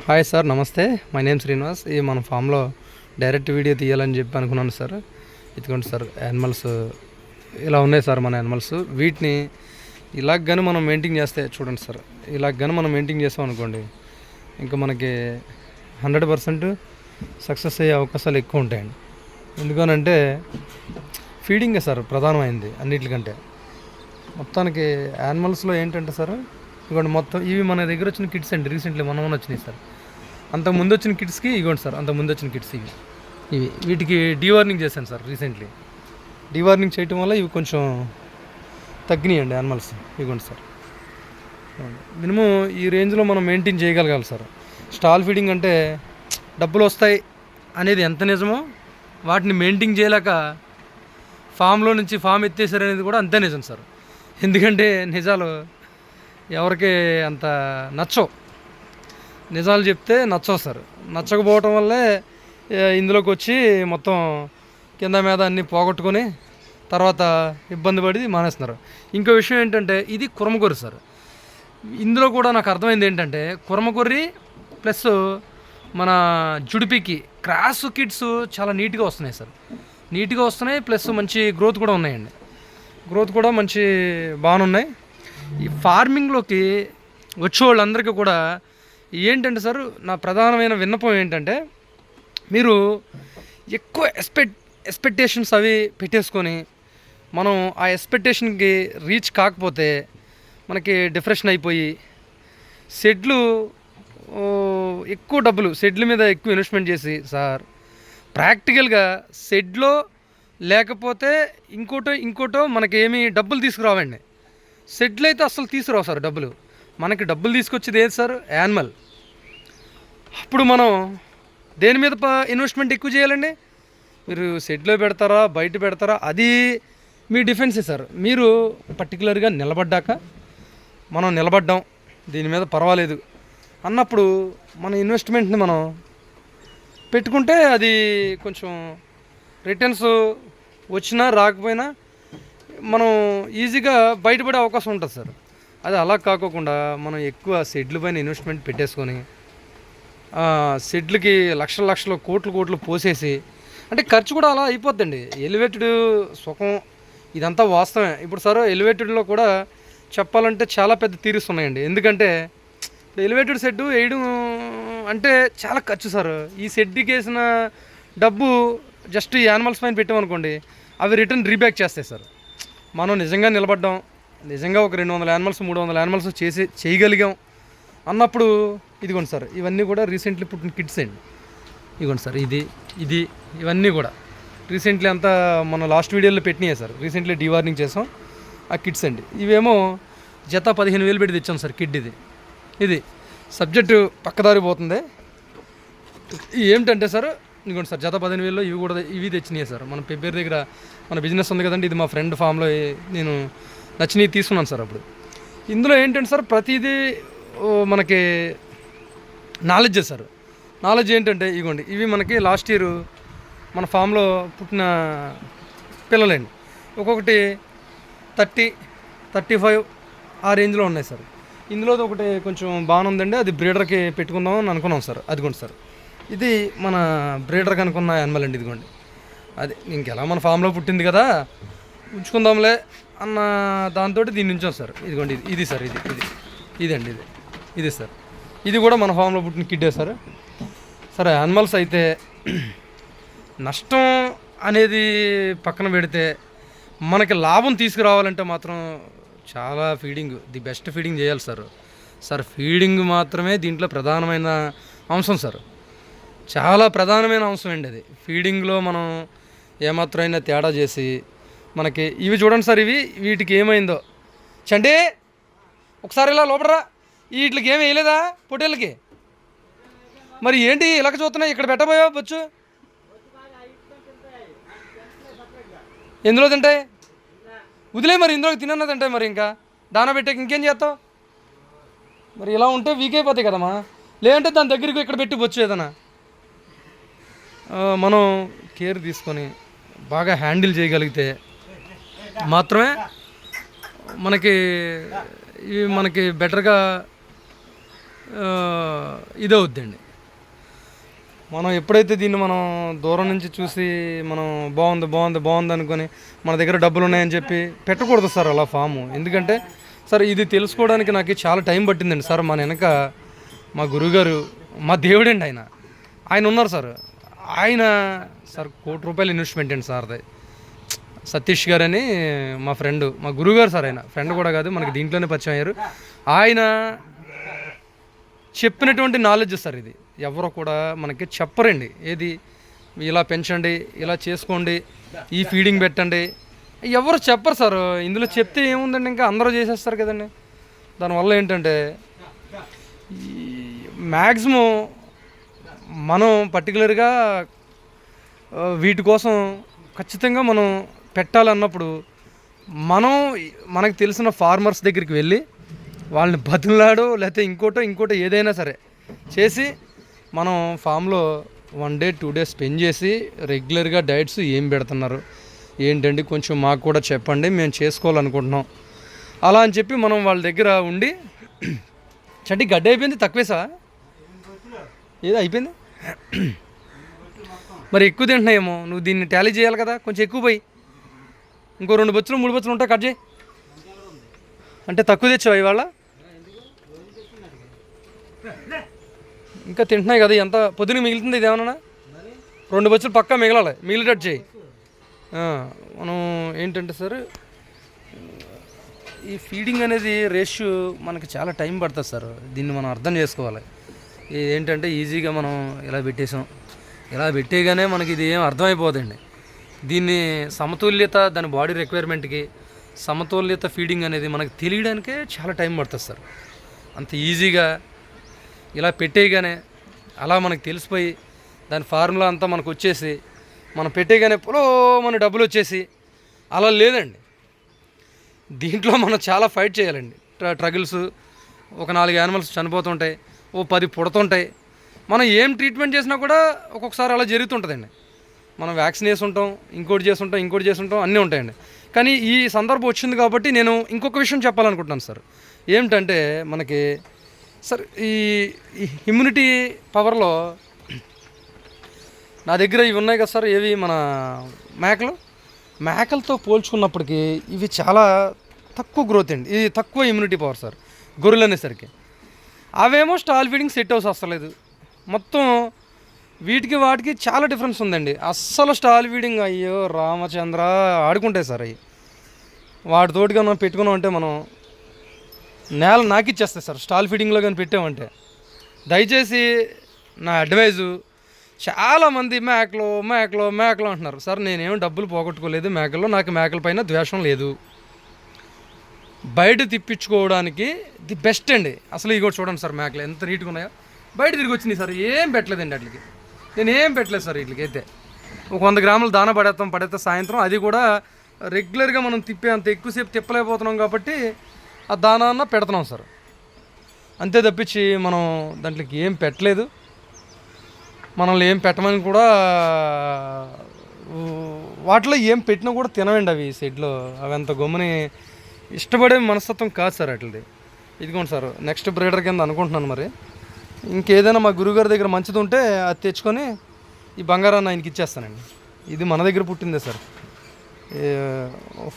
Hi sir, నమస్తే. My name Srinivas. ఈ మన ఫామ్లో డైరెక్ట్ వీడియో తీయాలని చెప్పి అనుకున్నాను సార్. ఇదిగోండి సార్, యానిమల్స్ ఇలా ఉన్నాయి సార్. మన యానిమల్స్ వీటిని ఇలాగ కానీ మనం మెయింటైన్ చేస్తే చూడండి సార్, ఇలాగ కానీ మనం మెయింటైన్ చేస్తాం అనుకోండి, ఇంకా మనకి 100% సక్సెస్ అయ్యే అవకాశాలు ఎక్కువ ఉంటాయండి. ఎందుకనంటే ఫీడింగే సార్ ప్రధానమైంది అన్నిటికంటే. మొత్తానికి యానిమల్స్లో ఏంటంటే సార్, ఇదిగోండి మొత్తం ఇవి మన దగ్గర వచ్చిన కిట్స్ అండి. రీసెంట్లీ మనం వచ్చినాయి సార్. అంతకు ముందు వచ్చిన కిట్స్కి ఇవ్వండి సార్, అంతకు ముందు వచ్చిన కిట్స్ ఇవి వీటికి డీవార్నింగ్ చేశాను సార్ రీసెంట్లీ. డీవార్నింగ్ చేయటం వల్ల ఇవి కొంచెం తగ్గినాయండి యానిమల్స్. ఇవ్వండి సార్, మినిమం ఈ రేంజ్లో మనం మెయింటైన్ చేయగలగాలి సార్. స్టాల్ ఫీడింగ్ అంటే డబ్బులు వస్తాయి అనేది ఎంత నిజమో, వాటిని మెయింటైన్ చేయలేక ఫామ్లో నుంచి ఫామ్ ఎత్తేసారు అనేది కూడా అంతే నిజం సార్. ఎందుకంటే నిజాలు ఎవరికి అంత నచ్చవు, నిజాలు చెప్తే నచ్చవు సార్. నచ్చకపోవటం వల్లే ఇందులోకి వచ్చి మొత్తం కింద మీద అన్నీ పోగొట్టుకొని తర్వాత ఇబ్బంది పడి మానేస్తున్నారు. ఇంకో విషయం ఏంటంటే ఇది కురమగొర్రె సార్. ఇందులో కూడా నాకు అర్థమైంది ఏంటంటే కురమగొర్రె ప్లస్ మన జుడిపికి క్రాస్ కిడ్స్ చాలా నీట్గా వస్తున్నాయి సార్. నీట్గా వస్తున్నాయి, ప్లస్ మంచి గ్రోత్ కూడా ఉన్నాయండి. గ్రోత్ కూడా మంచి బాగున్నాయి. ఈ ఫార్మింగ్లోకి వచ్చే వాళ్ళందరికీ కూడా ఏంటంటే సార్, నా ప్రధానమైన విన్నపం ఏంటంటే, మీరు ఎక్కువ ఎక్స్పెక్టేషన్స్ అవి పెట్టేసుకొని మనం ఆ ఎక్స్పెక్టేషన్కి రీచ్ కాకపోతే మనకి డిప్రెషన్ అయిపోయి షెడ్లు ఎక్కువ డబ్బులు షెడ్ల మీద ఎక్కువ ఇన్వెస్ట్మెంట్ చేసి సార్, ప్రాక్టికల్గా షెడ్లో లేకపోతే ఇంకోటో మనకేమీ డబ్బులు తీసుకురావండి. షెడ్లు అయితే అసలు తీసుకురావు సార్ డబ్బులు. మనకి డబ్బులు తీసుకొచ్చేది ఏది సార్? యానిమల్. అప్పుడు మనం దేని మీద ఇన్వెస్ట్మెంట్ ఎక్కువ చేయాలండి? మీరు షెడ్లో పెడతారా బయట పెడతారా అది మీ డిఫెన్సే సార్. మీరు పర్టికులర్గా నిలబడ్డాక మనం నిలబడ్డాం దీని మీద పర్వాలేదు అన్నప్పుడు మన ఇన్వెస్ట్మెంట్ని మనం పెట్టుకుంటే అది కొంచెం రిటర్న్స్ వచ్చినా రాకపోయినా మనం ఈజీగా బయటపడే అవకాశం ఉంటుంది సార్. అది అలా కాకోకుండా మనం ఎక్కువ షెడ్ల పైన ఇన్వెస్ట్మెంట్ పెట్టేసుకొని షెడ్లకి లక్షలు కోట్లు పోసేసి, అంటే ఖర్చు కూడా అలా అయిపోద్దండి. ఎలివేటెడ్ సుఖం ఇదంతా వాస్తవమే. ఇప్పుడు సార్ ఎలివేటెడ్లో కూడా చెప్పాలంటే చాలా పెద్ద థీరీస్ ఉన్నాయండి. ఎందుకంటే ఎలివేటెడ్ షెడ్ వేయడం అంటే చాలా ఖర్చు సార్. ఈ షెడ్కి వేసిన డబ్బు జస్ట్ ఈ యానిమల్స్ పైన పెట్టామనుకోండి, అవి రిటర్న్ రీబ్యాక్ చేస్తాయి సార్. మనం నిజంగా నిలబడ్డాం, నిజంగా ఒక 200 యానిమల్స్ 300 యానిమల్స్ చేయగలిగాం అన్నప్పుడు ఇదిగోండి సార్, ఇవన్నీ కూడా రీసెంట్లీ పుట్టిన కిడ్స్ అండి. ఇదిగోండి సార్, ఇది ఇవన్నీ కూడా రీసెంట్లీ అంతా మన లాస్ట్ వీడియోలో పెట్టినాయి సార్. రీసెంట్లీ డీవార్నింగ్ చేసాం ఆ కిడ్స్ అండి. ఇవేమో జత 15,000 పెట్టి తెచ్చాం సార్ కిడ్. ఇది సబ్జెక్టు పక్కదారి పోతుంది. ఏమిటంటే సార్, ఇదిగోండి సార్, జత 15,000 ఇవి తెచ్చినాయి సార్. మన పేరు దగ్గర మన బిజినెస్ ఉంది కదండి, ఇది మా ఫ్రెండ్ ఫామ్లో నేను నచ్చినవి తీసుకున్నాను సార్. అప్పుడు ఇందులో ఏంటంటే సార్, ప్రతిదీ మనకి నాలెడ్జే సార్. నాలెడ్జ్ ఏంటంటే ఇదిగోండి, ఇవి మనకి లాస్ట్ ఇయర్ మన ఫామ్లో పుట్టిన పిల్లలండి. ఒక్కొక్కటి 30-35 ఆ రేంజ్లో ఉన్నాయి సార్. ఇందులో ఒకటి కొంచెం బాగానే ఉందండి, అది బ్రీడర్కి పెట్టుకుందాం అని అనుకున్నాం సార్. అదిగోండి సార్, ఇది మన బ్రీడర్కి అనుకున్న యానిమల్ అండి. ఇదిగోండి, అది ఇంకెలా మన ఫామ్లో పుట్టింది కదా ఉంచుకుందాంలే అన్న దాంతో దీన్ని ఉంచాం సార్. ఇదిగోండి, ఇది సార్, ఇదండి, ఇది సార్. ఇది కూడా మన ఫామ్లో పుట్టిన కిడ్డే సార్. సరే, యానిమల్స్ అయితే నష్టం అనేది పక్కన పెడితే మనకి లాభం తీసుకురావాలంటే మాత్రం చాలా ది బెస్ట్ ఫీడింగ్ చేయాలి సార్. సార్, ఫీడింగ్ మాత్రమే దీంట్లో ప్రధానమైన అంశం సార్. చాలా ప్రధానమైన అంశం అండి అది. ఫీడింగ్లో మనం ఏమాత్రమైనా తేడా చేసి మనకి ఇవి చూడండి సార్, వీటికి ఏమైందో చండి ఒకసారి ఇలా లోపడరా, వీటికి ఏమి వేయలేదా పొట్టేళ్ళకి? మరి ఏంటి ఇలాగ చూస్తున్నాయి? ఇక్కడ పెట్టబోయా బొచ్చు? ఎందులో తింటాయి? వదిలే, మరి ఇందులోకి తినన్నా తింటాయి. మరి ఇంకా దానా పెట్టాక ఇంకేం చేస్తావు? మరి ఇలా ఉంటే వీక్ అయిపోతాయి కదమ్మా. లేదంటే దాని దగ్గరికి ఇక్కడ పెట్టి బొచ్చు ఏదన్నా. మనం కేర్ తీసుకొని బాగా హ్యాండిల్ చేయగలిగితే మాత్రమే మనకి బెటర్గా ఇదవుద్దండి. మనం ఎప్పుడైతే దీన్ని మనం దూరం నుంచి చూసి మనం బాగుంది బాగుంది బాగుంది అనుకొని మన దగ్గర డబ్బులు ఉన్నాయని చెప్పి పెట్టకూడదు సార్ అలా ఫాము. ఎందుకంటే సార్ ఇది తెలుసుకోవడానికి నాకు చాలా టైం పట్టిందండి సార్. మన వెనక మా గురువుగారు, మా దేవుడండి ఆయన. ఆయన ఉన్నారు సార్. ఆయన సార్ ₹1,00,00,000 ఇన్వెస్ట్మెంట్ అండి సార్ది. సతీష్ గారు అని మా ఫ్రెండ్, మా గురువుగారు సార్. ఆయన ఫ్రెండ్ కూడా కాదు, మనకి దీంట్లోనే పరిచయం అయ్యారు. ఆయన చెప్పినటువంటి నాలెడ్జ్ సార్ ఇది. ఎవరో కూడా మనకి చెప్పరండి. ఏది ఇలా పెంచండి, ఇలా చేసుకోండి, ఈ ఫీడింగ్ పెట్టండి, ఎవరు చెప్పరు సార్. ఇందులో చెప్తే ఏముందండి, ఇంకా అందరూ చేసేస్తారు కదండి. దానివల్ల ఏంటంటే మ్యాక్సిమం మనం పర్టికులర్గా వీటి కోసం ఖచ్చితంగా మనం పెట్టాలన్నప్పుడు మనకు తెలిసిన ఫార్మర్స్ దగ్గరికి వెళ్ళి వాళ్ళని బతులాడో లేకపోతే ఇంకోటో ఏదైనా సరే చేసి మనం ఫామ్లో 1 day 2 days స్పెండ్ చేసి రెగ్యులర్గా డైట్స్ ఏం పెడుతున్నారు ఏంటండి కొంచెం మాకు కూడా చెప్పండి, మేము చేసుకోవాలనుకుంటున్నాం అలా అని చెప్పి మనం వాళ్ళ దగ్గర ఉండి. చట్టి గడ్డ అయిపోయింది, తక్కువేసా ఏదో అయిపోయింది. మరి ఎక్కువ తింటున్నాయేమో, నువ్వు దీన్ని టాలీ చేయాలి కదా, కొంచెం ఎక్కువ పోయి ఇంకో 2 బొచ్చులు 3 బొచ్చులు ఉంటాయి, కట్ చేయి. అంటే తక్కువ తెచ్చావు ఇవాళ, ఇంకా తింటున్నాయి కదా. ఎంత పొద్దున మిగులుతుంది ఇది ఏమన్నా? 2 బొచ్చులు పక్కా మిగలాలి, మిగిలిటట్టు చేయి. మనం ఏంటంటే సార్, ఈ ఫీడింగ్ అనేది రేషియో మనకి చాలా టైం పడుతుంది సార్. దీన్ని మనం అర్థం చేసుకోవాలి. ఏంటంటే ఈజీగా మనం ఇలా పెట్టేసాం, ఇలా పెట్టేగానే మనకి ఇది ఏం అర్థమైపోదండి. దీన్ని సమతుల్యత, దాని బాడీ రిక్వైర్మెంట్కి సమతుల్యత ఫీడింగ్ అనేది మనకు తెలియడానికే చాలా టైం పడుతుంది సార్. అంత ఈజీగా ఇలా పెట్టేయగానే అలా మనకు తెలిసిపోయి దాని ఫార్ములా అంతా మనకు వచ్చేసి మనం పెట్టేగానే మన డబ్బులు వచ్చేసి అలా లేదండి. దీంట్లో మనం చాలా ఫైట్ చేయాలండి. ట్రగుల్స్, ఒక 4 యానిమల్స్ చనిపోతుంటాయి, 10 పుడుతుంటాయి. మనం ఏం ట్రీట్మెంట్ చేసినా కూడా ఒక్కొక్కసారి అలా జరుగుతుంటుందండి. మనం వ్యాక్సిన్ వేసి ఉంటాం, ఇంకోటి చేసి ఉంటాం అన్నీ ఉంటాయండి. కానీ ఈ సందర్భం వచ్చింది కాబట్టి నేను ఇంకొక విషయం చెప్పాలనుకుంటున్నాను సార్. ఏమిటంటే మనకి సార్ ఈ ఇమ్యూనిటీ పవర్లో నా దగ్గర ఇవి ఉన్నాయి కదా సార్, ఏవి మన మేకలతో పోల్చుకున్నప్పటికీ ఇవి చాలా తక్కువ గ్రోత్ అండి. ఇది తక్కువ ఇమ్యూనిటీ పవర్ సార్ గొర్రెలు అనేసరికి. అవేమో స్టాల్ ఫీడింగ్ సెట్ హౌస్ వస్తలేదు. మొత్తం వీటికి వాటికి చాలా డిఫరెన్స్ ఉందండి. అస్సలు స్టాల్ ఫీడింగ్ అయ్యో రామచంద్ర ఆడుకుంటాయి సార్. అవి వాటితోటిగా మనం పెట్టుకున్నాం అంటే మనం నేల నాకిచ్చేస్తాయి సార్. స్టాల్ ఫీడింగ్లో కానీ పెట్టామంటే దయచేసి నా అడ్వైజు, చాలామంది మేకలు అంటున్నారు సార్. నేనేం డబ్బులు పోగొట్టుకోలేదు మేకల్లో, నాకు మేకల పైన ద్వేషం లేదు. బయట తిప్పించుకోవడానికి ది బెస్ట్ అండి. అసలు ఇవి కూడా చూడండి సార్, మేకలు ఎంత నీట్గా ఉన్నాయో. బయట తిరిగి వచ్చినాయి సార్, ఏం పెట్టలేదండి వాటికి. నేనేం పెట్టలేదు సార్ వీటికి. అయితే ఒక 100 గ్రాములు దాన పడేస్తే సాయంత్రం, అది కూడా రెగ్యులర్గా మనం అంత ఎక్కువసేపు తిప్పలేకపోతున్నాం కాబట్టి ఆ దానా పెడుతున్నాం సార్. అంతే తప్పించి మనం దాంట్లోకి ఏం పెట్టలేదు. మనల్ని ఏం పెట్టమని కూడా వాటిలో ఏం పెట్టినా కూడా తినవండి అవి షెడ్లో. అవి అంత గమ్ముని ఇష్టపడే మనస్తత్వం కాదు సార్ అట్లది. ఇదిగోండి సార్, నెక్స్ట్ బ్రీడర్ కింద అనుకుంటున్నాను. మరి ఇంకేదైనా మా గురువుగారి దగ్గర మంచిది ఉంటే అది తెచ్చుకొని ఈ బంగారాన్ని ఆయనకి ఇచ్చేస్తానండి. ఇది మన దగ్గర పుట్టిందే సార్.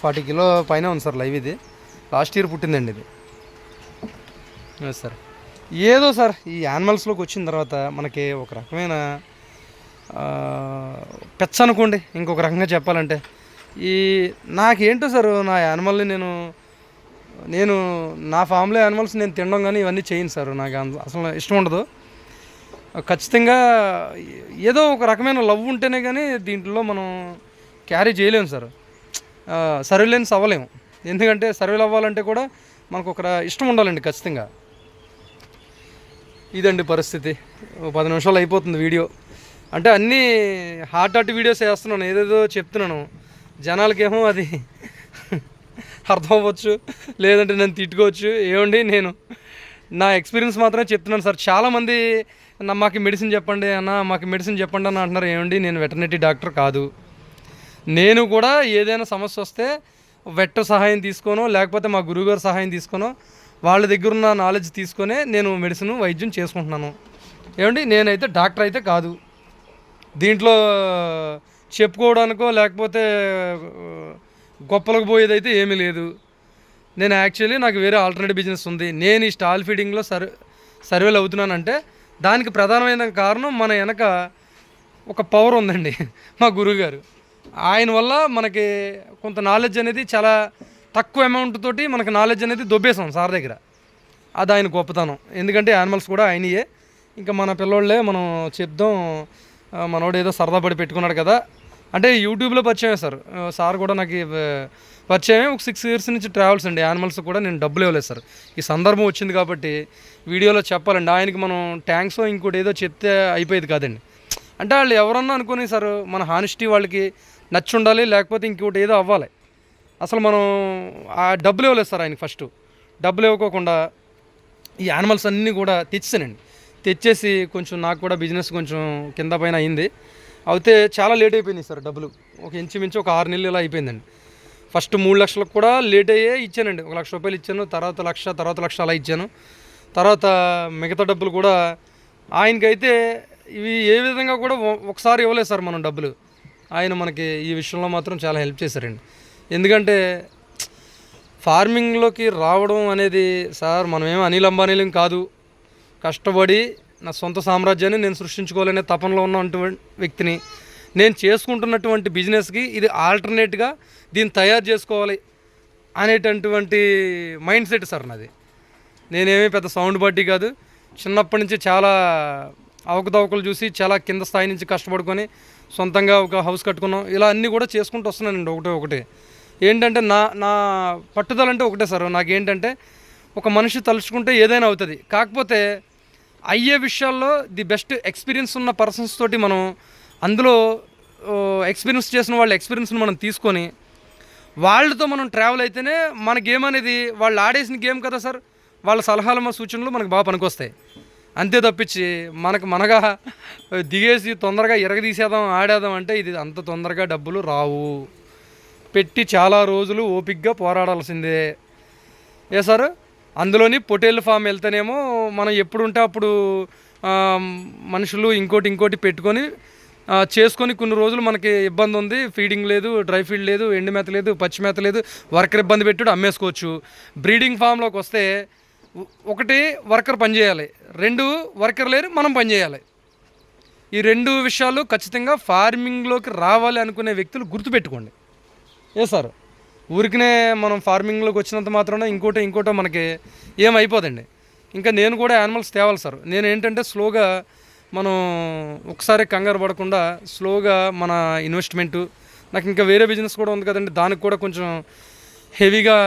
40 కిలో పైన ఉంది సార్ లైవ్. ఇది లాస్ట్ ఇయర్ పుట్టిందండి ఇది సార్. ఏదో సార్ ఈ యానిమల్స్లోకి వచ్చిన తర్వాత మనకి ఒక రకమైన పెచ్చ అనుకోండి, ఇంకొక రకంగా చెప్పాలంటే ఈ నాకేంటో సార్, నా యానిమల్ని నేను నా ఫామ్లో యానిమల్స్ నేను తినడం కానీ ఇవన్నీ చేయను సార్. నాకు అసలు ఇష్టం ఉండదు. ఖచ్చితంగా ఏదో ఒక రకమైన లవ్ ఉంటేనే కానీ దీంట్లో మనం క్యారీ చేయలేము సార్. సర్వేలెన్స్ అవ్వలేము. ఎందుకంటే సర్వేలు అవ్వాలంటే కూడా మనకు ఒక ఇష్టం ఉండాలండి ఖచ్చితంగా. ఇదండి పరిస్థితి. 10 నిమిషాలు అయిపోతుంది వీడియో. అంటే అన్నీ హాట్ వీడియోస్ వేస్తున్నాను, ఏదేదో చెప్తున్నాను. జనాలకేమో అది అర్థం అవ్వచ్చు, లేదంటే నన్ను తిట్టుకోవచ్చు. ఏమండి, నేను నా ఎక్స్పీరియన్స్ మాత్రమే చెప్తున్నాను సార్. చాలామంది మాకు మెడిసిన్ చెప్పండి అన్న అంటున్నారు. ఏమండి, నేను వెటర్నరీ డాక్టర్ కాదు. నేను కూడా ఏదైనా సమస్య వస్తే వెట్ సహాయం తీసుకోనో లేకపోతే మా గురువుగారు సహాయం తీసుకోనో వాళ్ళ దగ్గర ఉన్న నాలెడ్జ్ తీసుకొనే నేను వైద్యం చేసుకుంటున్నాను. ఏమండి నేనైతే డాక్టర్ అయితే కాదు, దీంట్లో చెప్పుకోవడానికో లేకపోతే గొప్పలకు పోయేదైతే ఏమీ లేదు. నేను యాక్చువల్లీ నాకు వేరే ఆల్టర్నేటివ్ బిజినెస్ ఉంది. నేను ఈ స్టాల్ ఫీడింగ్లో సర్వేలు అవుతున్నానంటే దానికి ప్రధానమైన కారణం మన వెనక ఒక పవర్ ఉందండి. మా గురువుగారు, ఆయన వల్ల మనకి కొంత నాలెడ్జ్ అనేది చాలా తక్కువ అమౌంట్ తోటి మనకి నాలెడ్జ్ అనేది దొబ్బేసాం సార్ దగ్గర. అది ఆయన గొప్పతనం. ఎందుకంటే యానిమల్స్ కూడా ఆయనయే. ఇంకా మన పిల్లోళ్ళే మనం చెప్దాం, మనోడు ఏదో సరదా పడి పెట్టుకున్నాడు కదా అంటే యూట్యూబ్లో పరిచయమే సార్ కూడా నాకు పరిచయమే. ఒక 6 years నుంచి ట్రావెల్స్ అండి. యానిమల్స్ కూడా నేను డబ్బులు ఇవ్వలేదు సార్. ఈ సందర్భం వచ్చింది కాబట్టి వీడియోలో చెప్పాలండి. ఆయనకి మనం ట్యాంక్స్ ఇంకోటి ఏదో చెప్తే అయిపోయేది కాదండి. అంటే వాళ్ళు ఎవరన్నా అనుకుని సార్ మన హానెస్టీ వాళ్ళకి నచ్చి ఉండాలి, లేకపోతే ఇంకోటి ఏదో అవ్వాలి. అసలు మనం ఆ డబ్బులు ఇవ్వలేదు సార్ ఆయనకి. ఫస్ట్ డబ్బులు ఇవ్వకోకుండా ఈ యానిమల్స్ అన్నీ కూడా తెచ్చేసి కొంచెం నాకు కూడా బిజినెస్ కొంచెం కింద పైన అయింది. అయితే చాలా లేట్ అయిపోయింది సార్. డబ్బులు ఒక ఇంచుమించు ఒక 6 నెలలు ఇలా అయిపోయిందండి. ఫస్ట్ 3 లక్షలకు కూడా లేట్ అయ్యే ఇచ్చానండి. 1 లక్ష రూపాయలు ఇచ్చాను, తర్వాత లక్ష అలా ఇచ్చాను. తర్వాత మిగతా డబ్బులు కూడా ఆయనకైతే ఇవి ఏ విధంగా కూడా ఒకసారి ఇవ్వలేదు సార్ మనం డబ్బులు. ఆయన మనకి ఈ విషయంలో మాత్రం చాలా హెల్ప్ చేశారండి. ఎందుకంటే ఫార్మింగ్లోకి రావడం అనేది సార్ మనమేమో అనిల్ అంబానీలం కాదు. కష్టపడి నా సొంత సామ్రాజ్యాన్ని నేను సృష్టించుకోవాలనే తపనలో ఉన్నటువంటి వ్యక్తిని. నేను చేసుకుంటున్నటువంటి బిజినెస్కి ఇది ఆల్టర్నేట్గా దీన్ని తయారు చేసుకోవాలి అనేటటువంటి మైండ్ సెట్ సార్ నాది. నేనేమీ పెద్ద సౌండ్ బట్టి కాదు. చిన్నప్పటి నుంచి చాలా అవకతవకలు చూసి చాలా కింద స్థాయి నుంచి కష్టపడుకొని సొంతంగా ఒక హౌస్ కట్టుకున్నాం. ఇలా అన్నీ కూడా చేసుకుంటూ వస్తున్నానండి. ఒకటే ఏంటంటే నా పట్టుదల అంటే ఒకటే సార్. నాకేంటంటే ఒక మనిషి తలుచుకుంటే ఏదైనా అవుతుంది. కాకపోతే అయ్యే విషయాల్లో ది బెస్ట్ ఎక్స్పీరియన్స్ ఉన్న పర్సన్స్ తోటి మనం అందులో ఎక్స్పీరియన్స్ చేసిన వాళ్ళ ఎక్స్పీరియన్స్ని మనం తీసుకొని వాళ్ళతో మనం ట్రావెల్ అయితేనే మన గేమ్ అనేది వాళ్ళు ఆడేసిన గేమ్ కదా సార్. వాళ్ళ సలహాలు సూచనలు మనకు బాగా పనికొస్తాయి. అంతే తప్పించి మనగా దిగేసి తొందరగా ఎరగదీసేద్దాం ఆడేద్దాం అంటే ఇది అంత తొందరగా డబ్బులు రావు. పెట్టి చాలా రోజులు ఓపిక్గా పోరాడాల్సిందే సార్. అందులోని పొటేల్ ఫామ్ వెళ్తేనేమో మనం ఎప్పుడు ఉంటే అప్పుడు మనుషులు ఇంకోటి పెట్టుకొని చేసుకొని కొన్ని రోజులు మనకి ఇబ్బంది ఉంది. ఫీడింగ్ లేదు, డ్రై ఫీడ్ లేదు, ఎండు మేత లేదు, పచ్చి మేత లేదు, వర్కర్ ఇబ్బంది పెట్టుడు అమ్మేసుకోవచ్చు. బ్రీడింగ్ ఫామ్లోకి వస్తే 1 వర్కర్ పనిచేయాలి, 2 వర్కర్ లేరు మనం పనిచేయాలి. ఈ 2 విషయాలు ఖచ్చితంగా ఫార్మింగ్లోకి రావాలి అనుకునే వ్యక్తులు గుర్తుపెట్టుకోండి సార్. ఊరికనే మనం ఫార్మింగ్లోకి వచ్చినంత మాత్రాన ఇంకోటో మనకి ఏమైపోదండి. ఇంకా నేను కూడా యానిమల్స్ తేవాలి సార్. నేను ఏంటంటే స్లోగా మనం ఒకసారి కంగారు పడకుండా స్లోగా మన ఇన్వెస్ట్మెంటు, నాకు ఇంకా వేరే బిజినెస్ కూడా ఉంది కదండి, దానికి కూడా కొంచెం హెవీగా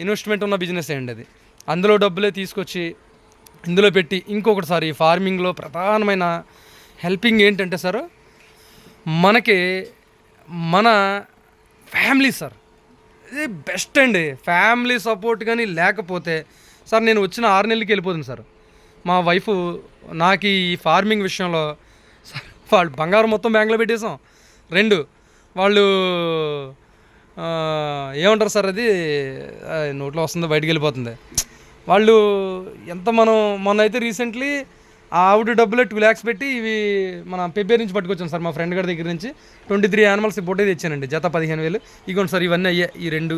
ఇన్వెస్ట్మెంట్ ఉన్న బిజినెస్ అండి అది. అందులో డబ్బులే తీసుకొచ్చి ఇందులో పెట్టి ఇంకొకటి సార్ ఈ ఫార్మింగ్లో ప్రధానమైన హెల్పింగ్ ఏంటంటే సార్ మనకి మన ఫ్యామిలీ సార్ ఇది బెస్ట్ అండి. ఫ్యామిలీ సపోర్ట్ కానీ లేకపోతే సార్ నేను వచ్చిన 6 నెలలకి వెళ్ళిపోతుంది సార్. మా వైఫ్ నాకు ఈ ఫార్మింగ్ విషయంలో సార్ వాళ్ళు బంగారం మొత్తం బ్యాంక్లో పెట్టేసాం. 2 వాళ్ళు ఏమంటారు సార్ అది నోట్లో వస్తుందో బయటికి వెళ్ళిపోతుంది. వాళ్ళు ఎంత మొన్న అయితే రీసెంట్లీ ఆవిడ డబ్బులే 2 lakhs పెట్టి ఇవి మన పెబ్బేరు నుంచి పట్టుకొచ్చాను సార్. మా ఫ్రెండ్ గారి దగ్గర నుంచి 23 యానిమల్స్ బొట్టే తెచ్చానండి. జత 15,000. ఇదిగోండి సార్ ఇవన్నీ అయ్యాయి. ఈ 2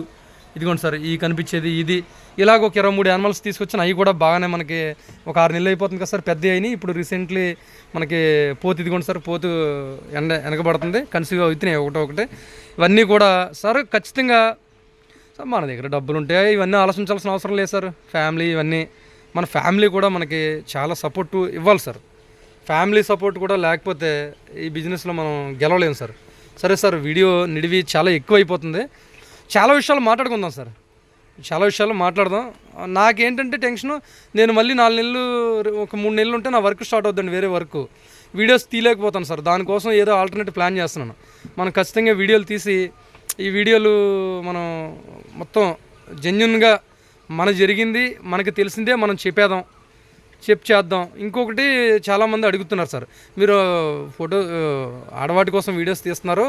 ఇదిగోండి సార్ ఈ కనిపించేది ఇది ఇలాగ ఒక 23 యానిమల్స్ తీసుకొచ్చాను. అవి కూడా బాగానే మనకి ఒక 6 నెలలు అయిపోతుంది కదా సార్. పెద్ద అయినాయి. ఇప్పుడు రీసెంట్లీ మనకి పోతు ఇదిగోండి సార్ పోతు వెనకబడుతుంది. కన్సీవ్ అవుతున్నాయి ఒకటే. ఇవన్నీ కూడా సార్ ఖచ్చితంగా సార్ మన దగ్గర డబ్బులు ఉంటాయి. ఇవన్నీ ఆలోచించాల్సిన అవసరం లేదు సార్. ఫ్యామిలీ ఇవన్నీ మన ఫ్యామిలీ కూడా మనకి చాలా సపోర్టు ఇవ్వాలి సార్. ఫ్యామిలీ సపోర్ట్ కూడా లేకపోతే ఈ బిజినెస్లో మనం గెలవలేము సార్. సరే సార్ వీడియో నిడివి చాలా ఎక్కువ అయిపోతుంది. చాలా విషయాలు మాట్లాడుకుందాం సార్. చాలా విషయాలు మాట్లాడదాం. నాకేంటంటే టెన్షను, నేను మళ్ళీ 4 నెలలు ఒక 3 నెలలు ఉంటే నా వర్క్ స్టార్ట్ అవుతుందండి. వేరే వర్క్ వీడియోస్ తీయలేకపోతాను సార్. దానికోసం ఏదో ఆల్టర్నేటివ్ ప్లాన్ చేస్తున్నాను. మనం ఖచ్చితంగా వీడియోలు తీసి ఈ వీడియోలు మనం మొత్తం జెన్యున్గా మన జరిగింది మనకి తెలిసిందే మనం చేద్దాం. ఇంకొకటి చాలామంది అడుగుతున్నారు సార్, మీరు ఫోటో ఆడవాటి కోసం వీడియోస్ తీస్తున్నారు,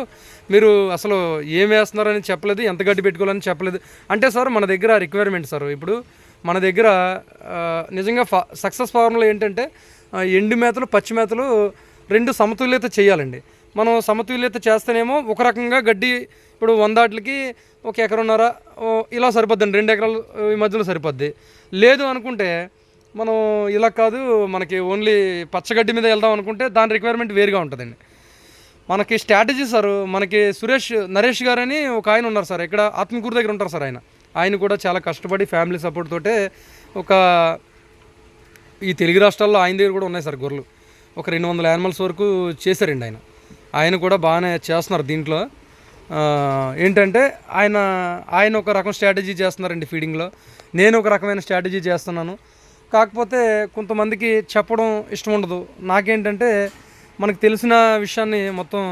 మీరు అసలు ఏం వేస్తున్నారని చెప్పలేదు, ఎంత గడ్డి పెట్టుకోవాలని చెప్పలేదు అంటే సార్ మన దగ్గర రిక్వైర్మెంట్ సార్. ఇప్పుడు మన దగ్గర నిజంగా సక్సెస్ ఫార్ములా ఏంటంటే ఎండు మేతలు పచ్చి మేతలు 2 సమతుల్యత చేయాలండి. మనం సమతుల్యత చేస్తేనేమో ఒక రకంగా గడ్డి ఇప్పుడు 100 ఆటలకి 1 ఎకరన్నర ఇలా సరిపోద్దండి, 2 ఎకరాలు ఈ మధ్యలో సరిపోద్ది. లేదు అనుకుంటే మనం ఇలా కాదు, మనకి ఓన్లీ పచ్చగడ్డి మీద వెళ్దాం అనుకుంటే దాని రిక్వైర్మెంట్ వేరుగా ఉంటుందండి. మనకి స్ట్రాటజీ సార్, మనకి నరేష్ గారని ఒక ఆయన ఉన్నారు సార్, ఇక్కడ ఆత్మకూరు దగ్గర ఉంటారు సార్. ఆయన కూడా చాలా కష్టపడి ఫ్యామిలీ సపోర్ట్ తోటే ఈ తెలుగు రాష్ట్రాల్లో ఆయన దగ్గర కూడా ఉన్నాయి సార్ గొర్రెలు. ఒక 200 యానిమల్స్ వరకు చేశారండి ఆయన కూడా బాగానే చేస్తున్నారు. దీంట్లో ఏంటంటే ఆయన ఒక రకం స్ట్రాటజీ చేస్తున్నారండి ఫీడింగ్లో, నేను ఒక రకమైన స్ట్రాటజీ చేస్తున్నాను. కాకపోతే కొంతమందికి చెప్పడం ఇష్టం ఉండదు. నాకేంటంటే మనకు తెలిసిన విషయాన్ని మొత్తం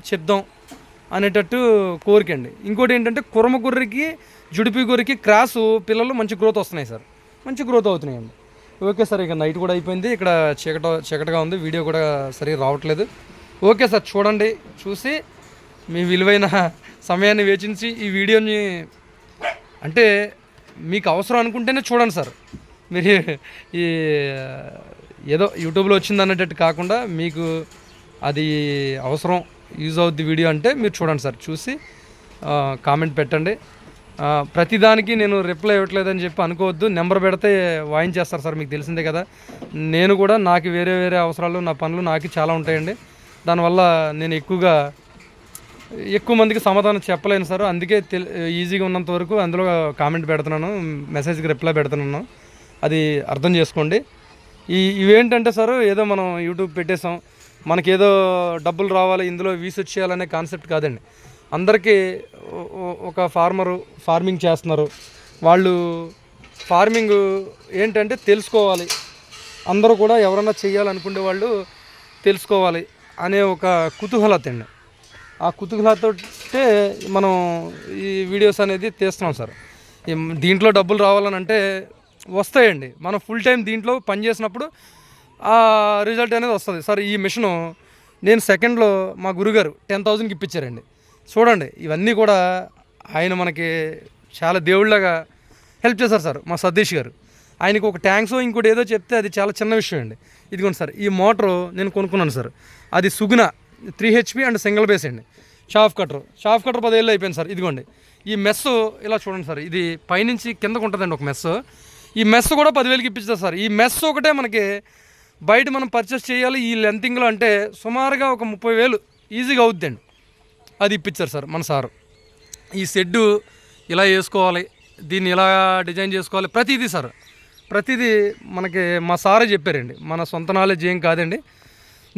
చెప్దాం అనేటట్టు కోరికండి. ఇంకోటి ఏంటంటే కురమ గొర్రెకి జుడిపి గొర్రెకి క్రాసు పిల్లలు మంచి గ్రోత్ వస్తున్నాయి సార్, మంచి గ్రోత్ అవుతున్నాయండి. ఓకే సార్, ఇక నైట్ కూడా అయిపోయింది, ఇక్కడ చీకటిగా ఉంది, వీడియో కూడా సరిగ్గా రావట్లేదు. ఓకే సార్, చూడండి, చూసి మీ విలువైన సమయాన్ని వేచించి ఈ వీడియోని అంటే మీకు అవసరం అనుకుంటేనే చూడండి సార్. మీరు ఈ ఏదో యూట్యూబ్లో వచ్చింది అన్నట్టు కాకుండా మీకు అది అవసరం, యూజ్ అవుద్ది వీడియో అంటే మీరు చూడండి సార్. చూసి కామెంట్ పెట్టండి. ప్రతిదానికి నేను రిప్లై ఇవ్వట్లేదని చెప్పి అనుకోవద్దు. నెంబర్ పెడితే వాయించేస్తారు సార్, మీకు తెలిసిందే కదా. నేను కూడా నాకు వేరే అవసరాలు, నా పనులు నాకు చాలా ఉంటాయండి. దానివల్ల నేను ఎక్కువ మందికి సమాధానం చెప్పలేను సార్. అందుకే ఈజీగా ఉన్నంత వరకు అందులో కామెంట్ పెడుతున్నాను, మెసేజ్కి రిప్లై పెడుతున్నాను. అది అర్థం చేసుకోండి. ఇవేంటంటే సార్, ఏదో మనం యూట్యూబ్ పెట్టేసాం, మనకేదో డబ్బులు రావాలి, ఇందులో వీస్ వచ్చేయాలనే కాన్సెప్ట్ కాదండి. అందరికీ ఒక ఫార్మింగ్ చేస్తున్నారు, వాళ్ళు ఫార్మింగ్ ఏంటంటే తెలుసుకోవాలి. అందరూ కూడా ఎవరన్నా చేయాలనుకునే వాళ్ళు తెలుసుకోవాలి అనే ఒక కుతూహలత అండి. ఆ కుతూహలతోటే మనం ఈ వీడియోస్ అనేది తీస్తున్నాం సార్. దీంట్లో డబ్బులు రావాలని అంటే వస్తాయండి. మనం ఫుల్ టైం దీంట్లో పనిచేసినప్పుడు ఆ రిజల్ట్ అనేది వస్తుంది సార్. ఈ మిషను నేను సెకండ్లో మా గురుగారు 10,000కి ఇప్పించారండి. చూడండి, ఇవన్నీ కూడా ఆయన మనకి చాలా దేవుళ్ళగా హెల్ప్ చేశారు సార్. మా సతీష్ గారు, ఆయనకు ఒక ట్యాంక్స్ ఇంకోటి ఏదో చెప్తే అది చాలా చిన్న విషయం అండి. ఇదిగోండి సార్, ఈ మోటరు నేను కొనుక్కున్నాను సార్. అది సుగుణ 3 HP అండ్ సింగిల్ బేస్ అండి. షాఫ్ కటర్ 10 ఏళ్ళు అయిపోయింది సార్. ఇదిగోండి ఈ మెస్సు ఇలా చూడండి సార్, ఇది పైనుంచి కిందకు ఉంటుందండి ఒక మెస్సు. ఈ మెస్ కూడా 10,000కి ఇప్పించారు సార్. ఈ మెస్ ఒకటే మనకి బయట మనం పర్చేస్ చేయాలి ఈ లెంతింగ్లో అంటే సుమారుగా ఒక 30,000 ఈజీగా అవుద్దండి. అది ఇప్పించారు సార్ మన సారు. ఈ షెడ్డు ఇలా వేసుకోవాలి, దీన్ని ఇలా డిజైన్ చేసుకోవాలి, ప్రతిదీ సార్, ప్రతిదీ మనకి మా సారే చెప్పారండి. మన సొంత నాలెడ్జ్ ఏం కాదండి,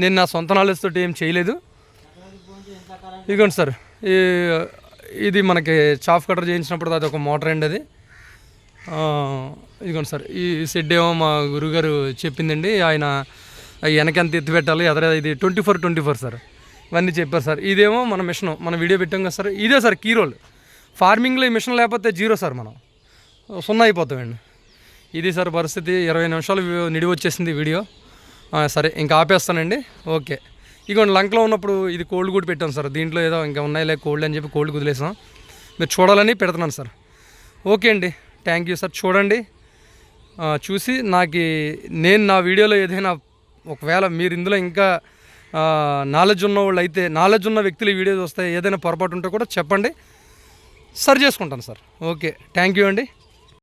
నేను నా సొంత నాలెడ్జ్ తోటి ఏం చేయలేదు. ఇదిగోండి సార్, ఇది మనకి చాఫ్ కటర్ చేయించినప్పుడు అది ఒక మోటార్ అండి. అది ఇదిగోండి సార్, ఈ షెడ్ ఏమో మా గురుగారు చెప్పిందండి. ఆయన వెనకెంత ఎత్తి పెట్టాలి, ఇది 24 సార్, ఇవన్నీ చెప్పారు సార్. ఇదేమో మన మిషన్, మన వీడియో పెట్టాం కదా సార్, ఇదే సార్ కీ రోల్. ఫార్మింగ్లో ఈ మిషన్ లేకపోతే జీరో సార్, మనం 0 అయిపోతామండి. ఇది సార్ పరిస్థితి. 20 నిమిషాలు నిడివి వచ్చేసింది వీడియో. సరే, ఇంకా ఆపేస్తానండి. ఓకే, ఇగోండి లంకలో ఉన్నప్పుడు ఇది కోల్డ్ కూడా పెట్టాం సార్. దీంట్లో ఏదో ఇంకా ఉన్నాయి కోల్డ్ అని చెప్పి కోల్డ్ కుదిలేసాం. మీరు చూడాలని పెడుతున్నాను సార్. ఓకే అండి, థ్యాంక్ యూ సార్. చూడండి, చూసి నేను నా వీడియోలో ఏదైనా ఒకవేళ మీరు ఇందులో ఇంకా నాలెడ్జ్ ఉన్న వాళ్ళు అయితే, నాలెడ్జ్ ఉన్న వ్యక్తులు ఈ వీడియోస్ వస్తాయి, ఏదైనా పొరపాటు ఉంటే కూడా చెప్పండి, సరి చేసుకుంటాను సార్. ఓకే, థ్యాంక్ యూ అండి.